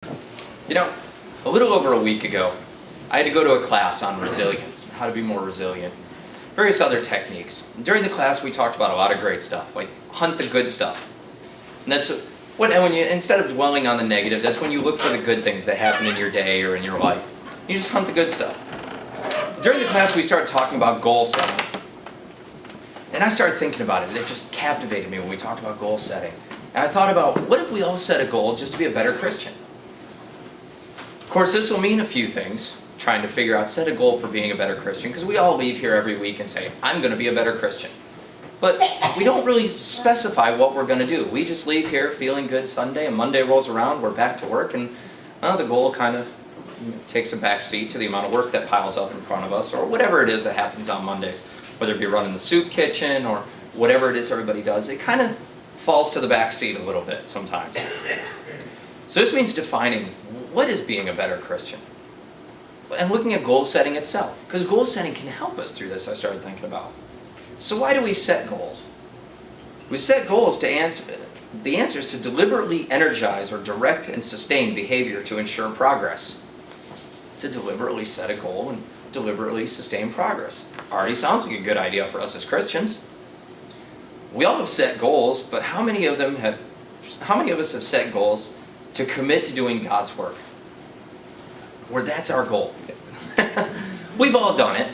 You know, a little over a week ago, I had to go to a class on resilience, how to be more resilient, various other techniques. During the class, we talked about a lot of great stuff, like hunt the good stuff. And instead of dwelling on the negative, that's when you look for the good things that happen in your day or in your life. You just hunt the good stuff. During the class, we started talking about goal setting. And I started thinking about it. It just captivated me when we talked about goal setting. And I thought about, what if we all set a goal just to be a better Christian? Of course, this will mean a few things, trying to figure out, set a goal for being a better Christian, because we all leave here every week and say, I'm going to be a better Christian. But we don't really specify what we're going to do. We just leave here feeling good Sunday, and Monday rolls around, we're back to work, and the goal kind of takes a back seat to the amount of work that piles up in front of us, or whatever it is that happens on Mondays. Whether it be running the soup kitchen, or whatever it is everybody does, it kind of falls to the back seat a little bit sometimes. So this means defining, what is being a better Christian? And looking at goal setting itself, because goal setting can help us through this, I started thinking about. So why do we set goals? We set goals to answer, the answer is to deliberately energize or direct and sustain behavior to ensure progress. To deliberately set a goal and deliberately sustain progress. Already sounds like a good idea for us as Christians. We all have set goals, but how many of us have set goals to commit to doing God's work? Where that's our goal. We've all done it,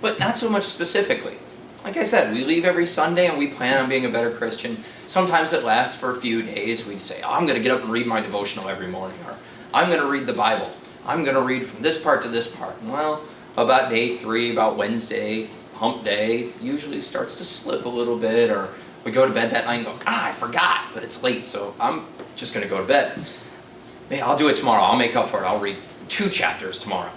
but not so much specifically. Like I said, we leave every Sunday and we plan on being a better Christian. Sometimes it lasts for a few days. We say, I'm going to get up and read my devotional every morning, or I'm going to read the Bible. I'm going to read from this part to this part. And well, about day 3, about Wednesday, hump day, usually starts to slip a little bit, or we go to bed that night and go, I forgot, but it's late, so I'm just going to go to bed. Hey, I'll do it tomorrow. I'll make up for it. I'll read 2 chapters tomorrow.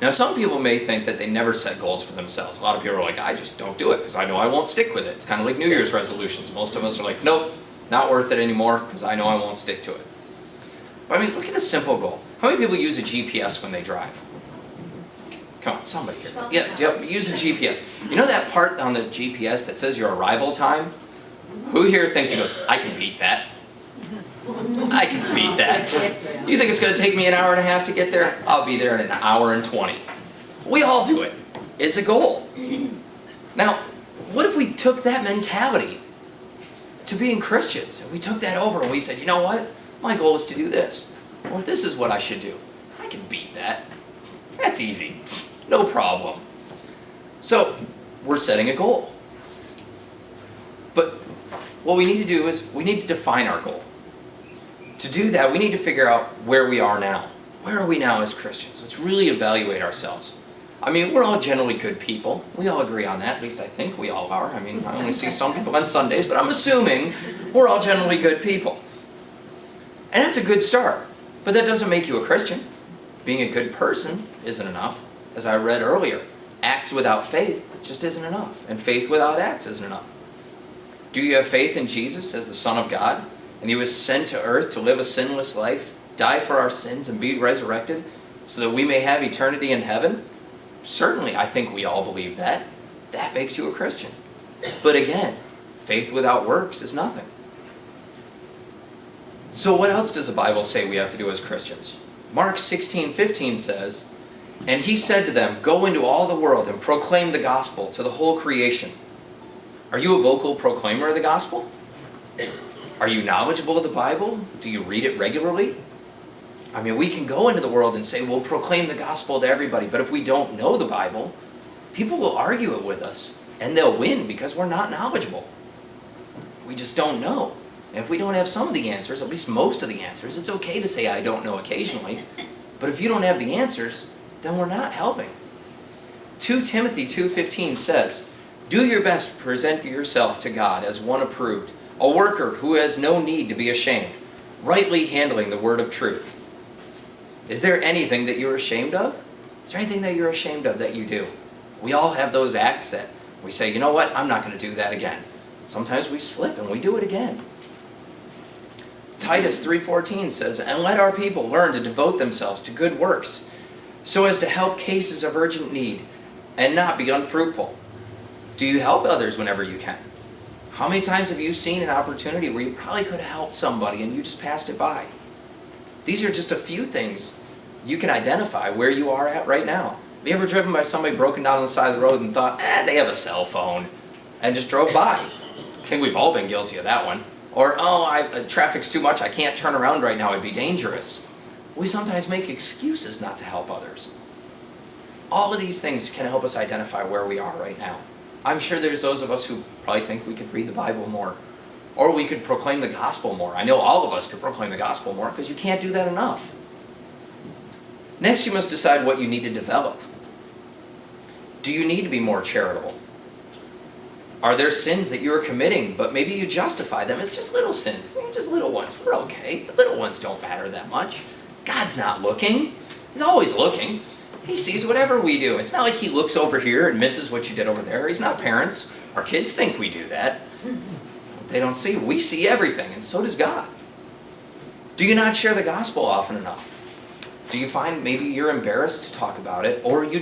Now, some people may think that they never set goals for themselves. A lot of people are like, I just don't do it because I know I won't stick with it. It's kind of like New Year's resolutions. Most of us are like, nope, not worth it anymore because I know I won't stick to it. But I mean, look at a simple goal. How many people use a GPS when they drive? Come on, somebody here. Yeah, use a GPS. You know that part on the GPS that says your arrival time? Who here thinks, he goes, I can beat that? I can beat that. You think it's going to take me an hour and a half to get there? I'll be there in an hour and 20. We all do it. It's a goal. Now, what if we took that mentality to being Christians? And we took that over and we said, you know what? My goal is to do this. Or this is what I should do. I can beat that. That's easy. No problem. So, we're setting a goal. But what we need to do is we need to define our goal. To do that, we need to figure out where we are now. Where are we now as Christians? Let's really evaluate ourselves. I mean, we're all generally good people. We all agree on that. At least I think we all are. I mean, I only see some people on Sundays, but I'm assuming we're all generally good people. And that's a good start. But that doesn't make you a Christian. Being a good person isn't enough. As I read earlier, acts without faith just isn't enough. And faith without acts isn't enough. Do you have faith in Jesus as the Son of God? And He was sent to earth to live a sinless life, die for our sins, and be resurrected so that we may have eternity in heaven? Certainly, I think we all believe that. That makes you a Christian. But again, faith without works is nothing. So what else does the Bible say we have to do as Christians? Mark 16:15 says, and He said to them, go into all the world and proclaim the gospel to the whole creation. Are you a vocal proclaimer of the gospel? Are you knowledgeable of the Bible? Do you read it regularly? I mean, we can go into the world and say, we'll proclaim the gospel to everybody, but if we don't know the Bible, people will argue it with us, and they'll win because we're not knowledgeable. We just don't know. And if we don't have some of the answers, at least most of the answers, it's okay to say, I don't know occasionally, but if you don't have the answers, then we're not helping. 2 Timothy 2:15 says, do your best to present yourself to God as one approved, a worker who has no need to be ashamed, rightly handling the word of truth. Is there anything that you're ashamed of? Is there anything that you're ashamed of that you do? We all have those acts that we say, you know what, I'm not going to do that again. Sometimes we slip and we do it again. Titus 3:14 says, and let our people learn to devote themselves to good works, so as to help cases of urgent need and not be unfruitful. Do you help others whenever you can? How many times have you seen an opportunity where you probably could have helped somebody and you just passed it by? These are just a few things you can identify where you are at right now. Have you ever driven by somebody broken down on the side of the road and thought, they have a cell phone, and just drove by? I think we've all been guilty of that one. Or, traffic's too much, I can't turn around right now, it'd be dangerous. We sometimes make excuses not to help others. All of these things can help us identify where we are right now. I'm sure there's those of us who probably think we could read the Bible more, or we could proclaim the gospel more. I know all of us could proclaim the gospel more, because you can't do that enough. Next, you must decide what you need to develop. Do you need to be more charitable? Are there sins that you are committing, but maybe you justify them as just little sins? Just little ones. We're okay. The little ones don't matter that much. God's not looking. He's always looking. He sees whatever we do. It's not like he looks over here and misses what you did over there. He's not parents. Our kids think we do that. They don't see. We see everything, and so does God. Do you not share the gospel often enough? Do you find maybe you're embarrassed to talk about it, or you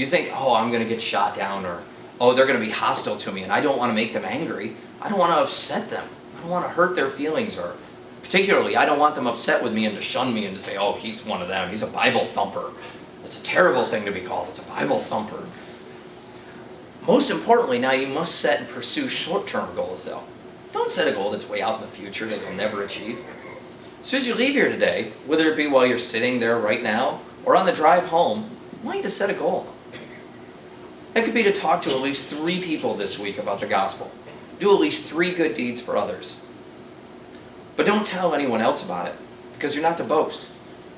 think, I'm going to get shot down, or they're going to be hostile to me, and I don't want to make them angry. I don't want to upset them. I don't want to hurt their feelings, or particularly, I don't want them upset with me and to shun me and to say, he's one of them. He's a Bible thumper. It's a terrible thing to be called. It's a Bible thumper. Most importantly, now you must set and pursue short-term goals, though. Don't set a goal that's way out in the future that you'll never achieve. As soon as you leave here today, whether it be while you're sitting there right now or on the drive home, I want you to set a goal. That could be to talk to at least 3 people this week about the gospel. Do at least 3 good deeds for others. But don't tell anyone else about it, because you're not to boast.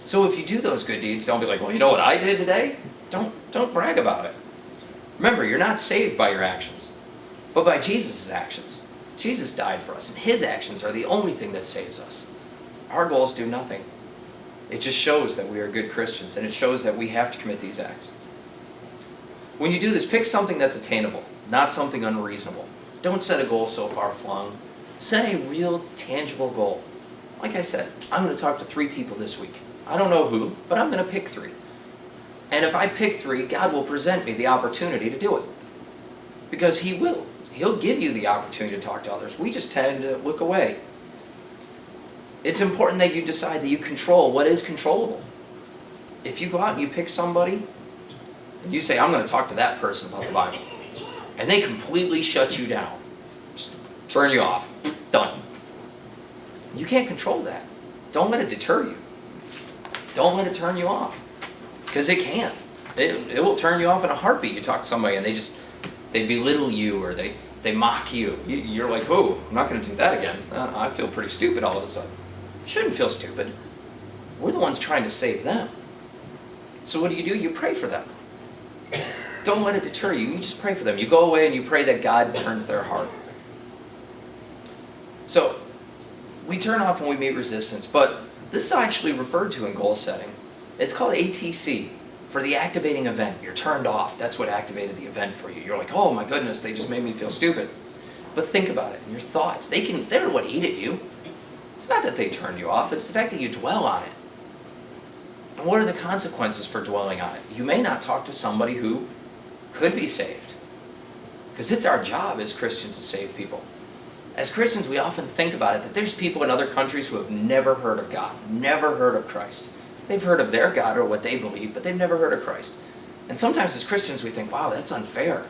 So if you do those good deeds, don't be like, you know what I did today? Don't brag about it. Remember, you're not saved by your actions, but by Jesus' actions. Jesus died for us, and his actions are the only thing that saves us. Our goals do nothing. It just shows that we are good Christians, and it shows that we have to commit these acts. When you do this, pick something that's attainable, not something unreasonable. Don't set a goal so far-flung. Set a real, tangible goal. Like I said, I'm going to talk to 3 people this week. I don't know who, but I'm going to pick 3. And if I pick 3, God will present me the opportunity to do it. Because he will. He'll give you the opportunity to talk to others. We just tend to look away. It's important that you decide that you control what is controllable. If you go out and you pick somebody, and you say, I'm going to talk to that person about the Bible, and they completely shut you down, just turn you off, done. You can't control that. Don't let it deter you. Don't let it turn you off. Because it can. It will turn you off in a heartbeat. You talk to somebody and they belittle you, or they mock you. You're like, I'm not going to do that again. I feel pretty stupid all of a sudden. You shouldn't feel stupid. We're the ones trying to save them. So what do? You pray for them. Don't let it deter you. You just pray for them. You go away and you pray that God turns their heart. So we turn off when we meet resistance, but this is actually referred to in goal setting. It's called ATC, for the activating event. You're turned off. That's what activated the event for you. You're like, oh my goodness, they just made me feel stupid. But think about it. Your thoughts, they're what eat at you. It's not that they turn you off. It's the fact that you dwell on it. And what are the consequences for dwelling on it? You may not talk to somebody who could be saved. Because it's our job as Christians to save people. As Christians, we often think about it, that there's people in other countries who have never heard of God, never heard of Christ. They've heard of their God or what they believe, but they've never heard of Christ. And sometimes as Christians we think, wow, that's unfair.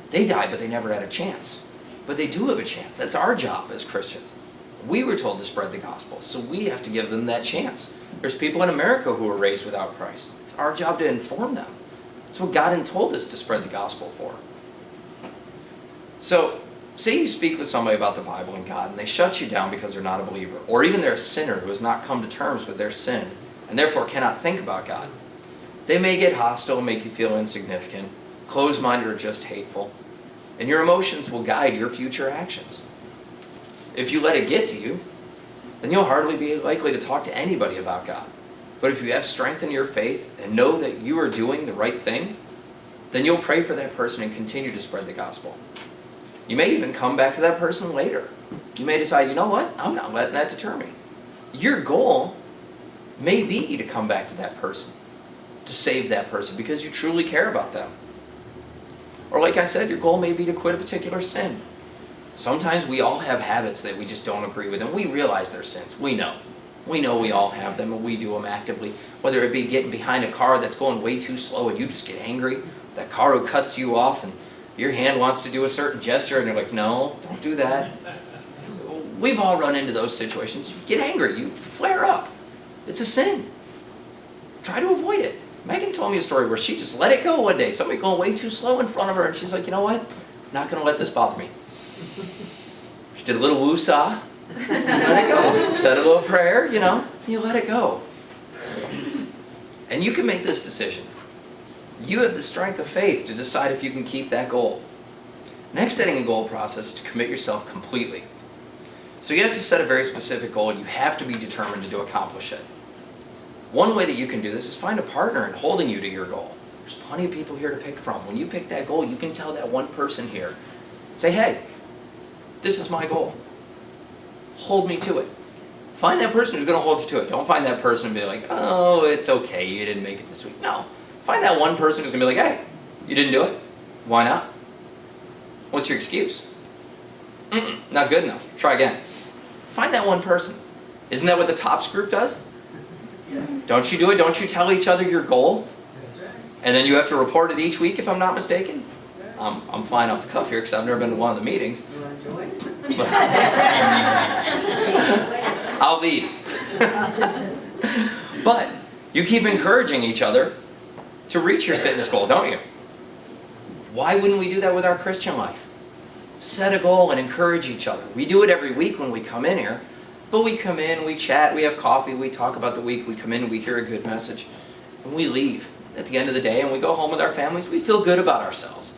They died, but they never had a chance. But they do have a chance. That's our job as Christians. We were told to spread the gospel, so we have to give them that chance. There's people in America who were raised without Christ. It's our job to inform them. That's what God told us to spread the gospel for. So, say you speak with somebody about the Bible and God, and they shut you down because they're not a believer, or even they're a sinner who has not come to terms with their sin, and therefore cannot think about God. They may get hostile and make you feel insignificant, closed-minded, or just hateful, and your emotions will guide your future actions. If you let it get to you, then you'll hardly be likely to talk to anybody about God. But if you have strength in your faith and know that you are doing the right thing, then you'll pray for that person and continue to spread the gospel. You may even come back to that person later. You may decide, you know what? I'm not letting that deter me. Your goal may be to come back to that person, to save that person, because you truly care about them. Or like I said, your goal may be to quit a particular sin. Sometimes we all have habits that we just don't agree with, and we realize they're sins. We know. We know we all have them, and we do them actively. Whether it be getting behind a car that's going way too slow and you just get angry, that car who cuts you off and your hand wants to do a certain gesture and you're like, no, don't do that. We've all run into those situations. You get angry, you flare up. It's a sin. Try to avoid it. Megan told me a story where she just let it go one day. Somebody going way too slow in front of her, and she's like, you know what? I'm not going to let this bother me. She did a little woo-saw. Let it go. Said a little prayer, you let it go. And you can make this decision. You have the strength of faith to decide if you can keep that goal. Next, setting a goal process is to commit yourself completely. So you have to set a very specific goal, and you have to be determined to accomplish it. One way that you can do this is find a partner in holding you to your goal. There's plenty of people here to pick from. When you pick that goal, you can tell that one person here, say, hey, this is my goal. Hold me to it. Find that person who's going to hold you to it. Don't find that person and be like, oh, it's okay, you didn't make it this week. No. Find that one person who's going to be like, hey, you didn't do it. Why not? What's your excuse? Not good enough. Try again. Find that one person. Isn't that what the TOPS group does? Yeah. Don't you do it? Don't you tell each other your goal? That's right. And then you have to report it each week, if I'm not mistaken? That's right. I'm flying off the cuff here because I've never been to one of the meetings. You want to join? I'll lead. But you keep encouraging each other to reach your fitness goal, don't you? Why wouldn't we do that with our Christian life? Set a goal and encourage each other. We do it every week when we come in here. But we come in, we chat, we have coffee, we talk about the week, we come in, we hear a good message, and we leave at the end of the day and we go home with our families. We feel good about ourselves.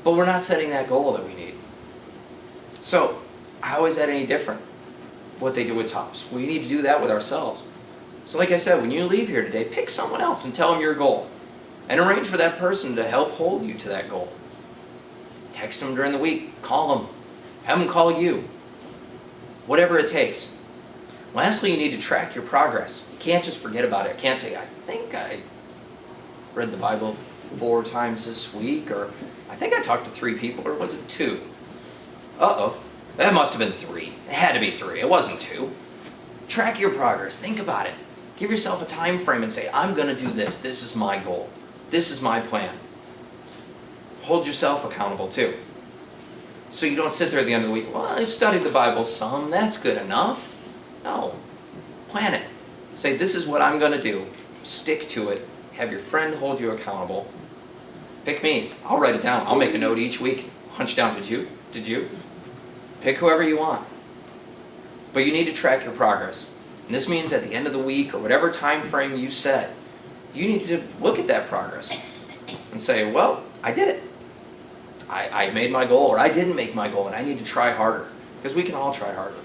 But we're not setting that goal that we need. So, how is that any different? What they do with TOPS. We need to do that with ourselves. So like I said, when you leave here today, pick someone else and tell them your goal. And arrange for that person to help hold you to that goal. Text them during the week. Call them. Have them call you. Whatever it takes. Lastly, you need to track your progress. You can't just forget about it. You can't say, I think I read the Bible 4 times this week, or I think I talked to 3 people, or was it 2? Uh-oh. That must have been 3. It had to be 3. It wasn't 2. Track your progress. Think about it. Give yourself a time frame and say, I'm going to do this. This is my goal. This is my plan. Hold yourself accountable too. So you don't sit there at the end of the week, well, I studied the Bible some. That's good enough. No. Plan it. Say, this is what I'm going to do. Stick to it. Have your friend hold you accountable. Pick me. I'll write it down. I'll make a note each week. Hunch down. Did you? Did you? Pick whoever you want. But you need to track your progress. And this means at the end of the week or whatever time frame you set, you need to look at that progress and say, well, I did it. I made my goal, or I didn't make my goal, and I need to try harder. Because we can all try harder.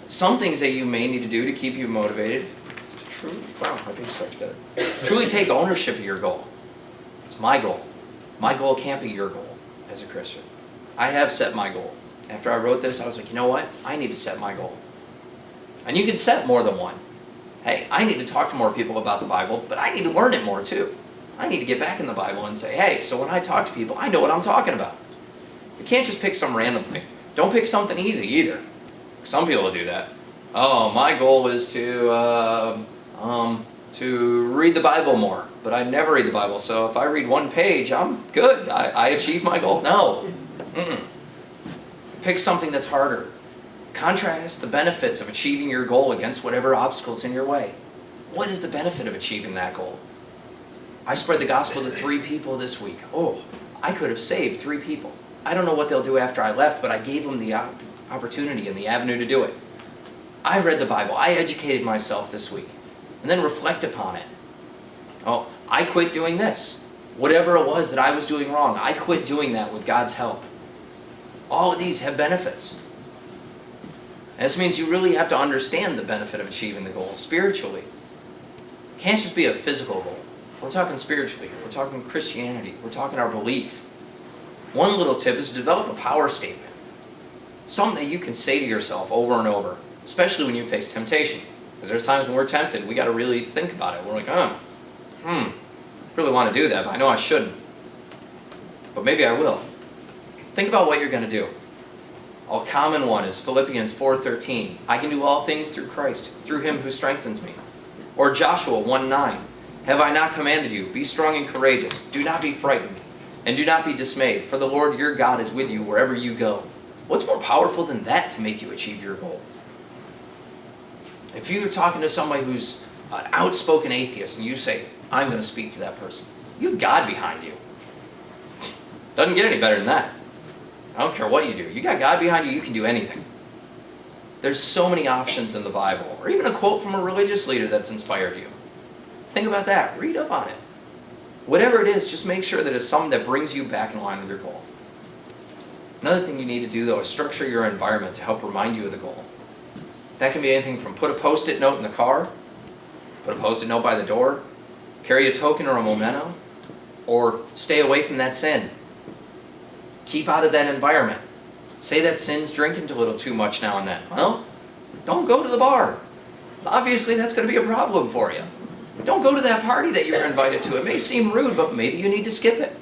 Some things that you may need to do to keep you motivated is to truly, wow, my page stuck together. Truly take ownership of your goal. It's my goal. My goal can't be your goal as a Christian. I have set my goal. After I wrote this, I was like, you know what? I need to set my goal. And you can set more than one. Hey, I need to talk to more people about the Bible, but I need to learn it more too. I need to get back in the Bible and say, hey, so when I talk to people, I know what I'm talking about. You can't just pick some random thing. Don't pick something easy either. Some people do that. Oh, my goal is to read the Bible more, but I never read the Bible, so if I read 1 page, I'm good. I achieved my goal. No. Pick something that's harder. Contrast the benefits of achieving your goal against whatever obstacles in your way. What is the benefit of achieving that goal? I spread the gospel to 3 people this week. Oh, I could have saved 3 people. I don't know what they'll do after I left, but I gave them the opportunity and the avenue to do it. I read the Bible. I educated myself this week. And then reflect upon it. Oh, I quit doing this. Whatever it was that I was doing wrong, I quit doing that with God's help. All of these have benefits. And this means you really have to understand the benefit of achieving the goal spiritually. It can't just be a physical goal. We're talking spiritually. We're talking Christianity. We're talking our belief. One little tip is to develop a power statement. Something that you can say to yourself over and over, especially when you face temptation. Because there's times when we're tempted, we got to really think about it. We're like, I really want to do that, but I know I shouldn't. But maybe I will. Think about what you're going to do. A common one is Philippians 4:13. I can do all things through Christ, through him who strengthens me. Or Joshua 1:9. Have I not commanded you? Be strong and courageous. Do not be frightened, and do not be dismayed, for the Lord your God is with you wherever you go. What's more powerful than that to make you achieve your goal? If you're talking to somebody who's an outspoken atheist and you say, I'm going to speak to that person, you have God behind you. Doesn't get any better than that. I don't care what you do. You got God behind you, you can do anything. There's so many options in the Bible, or even a quote from a religious leader that's inspired you. Think about that. Read up on it. Whatever it is, just make sure that it's something that brings you back in line with your goal. Another thing you need to do, though, is structure your environment to help remind you of the goal. That can be anything from put a post-it note in the car, put a post-it note by the door, carry a token or a memento, or stay away from that sin. Keep out of that environment. Say that sin's drinking a little too much now and then. Well, don't go to the bar. Obviously, that's going to be a problem for you. Don't go to that party that you were invited to. It may seem rude, but maybe you need to skip it.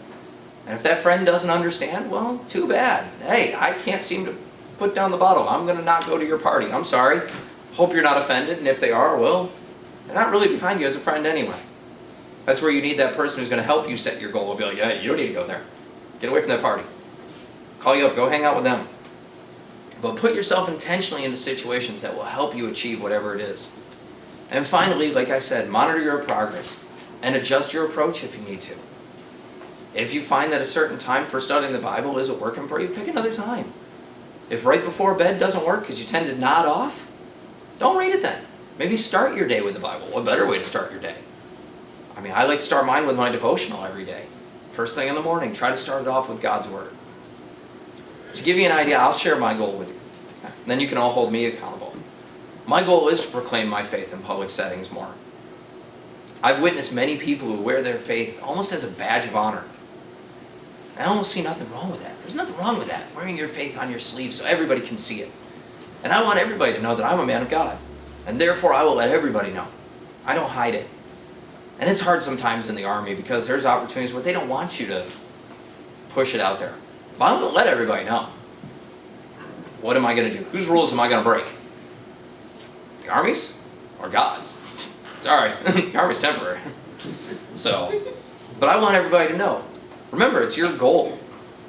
And if that friend doesn't understand, well, too bad. Hey, I can't seem to put down the bottle. I'm going to not go to your party. I'm sorry. Hope you're not offended. And if they are, well, they're not really behind you as a friend anyway. That's where you need that person who's going to help you set your goal. Will be like, yeah, you don't need to go there. Get away from that party. Call you up. Go hang out with them. But put yourself intentionally into situations that will help you achieve whatever it is. And finally, like I said, monitor your progress and adjust your approach if you need to. If you find that a certain time for studying the Bible isn't working for you, pick another time. If right before bed doesn't work because you tend to nod off, don't read it then. Maybe start your day with the Bible. What better way to start your day? I mean, I like to start mine with my devotional every day. First thing in the morning, try to start it off with God's Word. To give you an idea, I'll share my goal with you. Then you can all hold me accountable. My goal is to proclaim my faith in public settings more. I've witnessed many people who wear their faith almost as a badge of honor. I almost see nothing wrong with that. There's nothing wrong with that, wearing your faith on your sleeve so everybody can see it. And I want everybody to know that I'm a man of God. And therefore I will let everybody know. I don't hide it. And it's hard sometimes in the Army because there's opportunities where they don't want you to push it out there. But I'm going to let everybody know. What am I going to do? Whose rules am I going to break? The Army's or God's? Sorry, the Army's temporary. But I want everybody to know. Remember, it's your goal.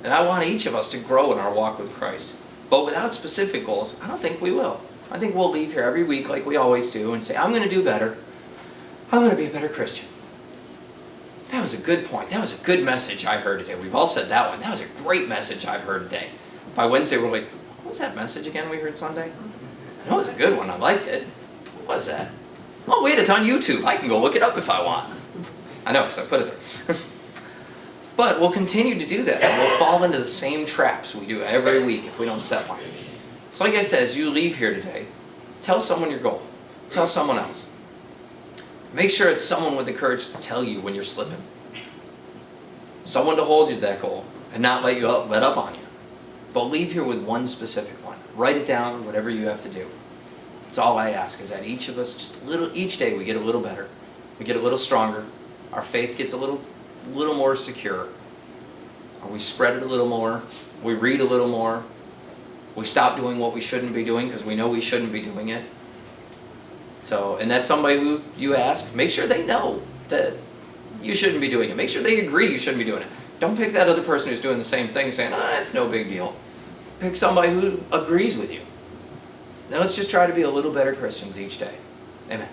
And I want each of us to grow in our walk with Christ. But without specific goals, I don't think we will. I think we'll leave here every week like we always do and say, I'm going to do better. I'm going to be a better Christian. That was a good point. That was a good message I heard today. We've all said that one. That was a great message I've heard today. By Wednesday, we're like, what was that message again we heard Sunday? That was a good one. I liked it. What was that? Oh, wait, it's on YouTube. I can go look it up if I want. I know, because I put it there. But we'll continue to do that. And we'll fall into the same traps we do every week if we don't set one. So like I said, as you leave here today, tell someone your goal. Tell someone else. Make sure it's someone with the courage to tell you when you're slipping. Someone to hold you to that goal and not let up on you. But leave here with one specific one. Write it down, whatever you have to do. That's all I ask, is that each of us, each day we get a little better. We get a little stronger. Our faith gets a little more secure. Or we spread it a little more. We read a little more. We stop doing what we shouldn't be doing because we know we shouldn't be doing it. And that's somebody who you ask, make sure they know that you shouldn't be doing it. Make sure they agree you shouldn't be doing it. Don't pick that other person who's doing the same thing saying, it's no big deal. Pick somebody who agrees with you. Now let's just try to be a little better Christians each day. Amen.